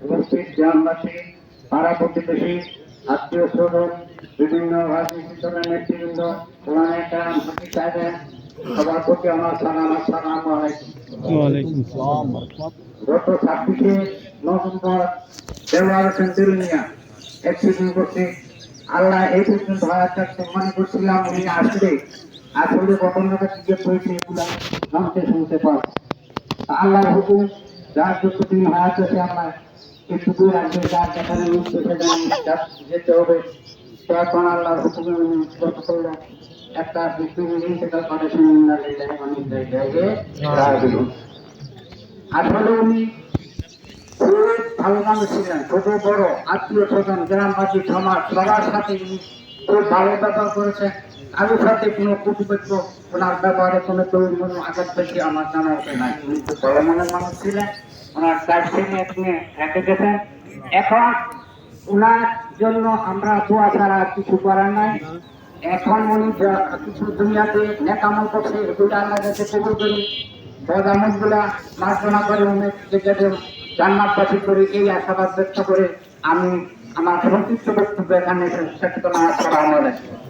উপস্থিত গ্রামবাসী, পাড়া প্রতিবেশী, আত্মীয় স্বজন, বিভিন্ন রাজনৈতিক দলের নেতৃবৃন্দ, পুরানো গ্রাম হাতি সাহেবের সবার প্রতি আমার সালাম। আসসালামু আলাইকুম। গত 26শে নভেম্বর দেওয়ার হোসেন দুলমিয়া একটি উপস্থিত আল্লাহ এই পর্যন্ত হায়াতটা মনে করছিলাম উনি আসলে ঘটনাটা কি হয়েছে এগুলা জানতে শুনতে পার আল্লাহর হুকুম যার যতদিন হায়াত আছে আমার একটু রাখবে, যার যেখানে যেতে হবে তখন আল্লাহর হুকুমে উনি কষ্ট করলেন একটা ইন্তেকাল করেছেন। আসলে উনি খুব ভালো মানুষ ছিলেন, ছোট বড় আত্মীয় স্বজন গ্রামবাসী সমাজ সবার সাথে উনি খুব ভালো ব্যবহার করেছেন। কারোর সাথে কোনো প্রতিপক্ষ ওনার ব্যবহারে কোনো তৈরি কোনো আঘাত পেয়েছে আমার জানা ওঠে নাই। উনি খুব বড় মনের মানুষ ছিলেন, ওনার দায়িত্ব নিয়ে রেখে গেছেন। এখন ওনার জন্য আমরা দোয়া ছাড়া কিছু করার নাই। এখন উনি কিছু দুনিয়াতে নেকামল করছে এগুলো আল্লাহ কাছে কবুল করি, বদামত গুলা মার্জনা করে উনি জান্নাতবাসী করে এই আশাবাদ ব্যক্ত করে আমি আমার সংক্ষিপ্ত বক্তব্য এখানে শেষ করলাম। আসসালামু আলাইকুম।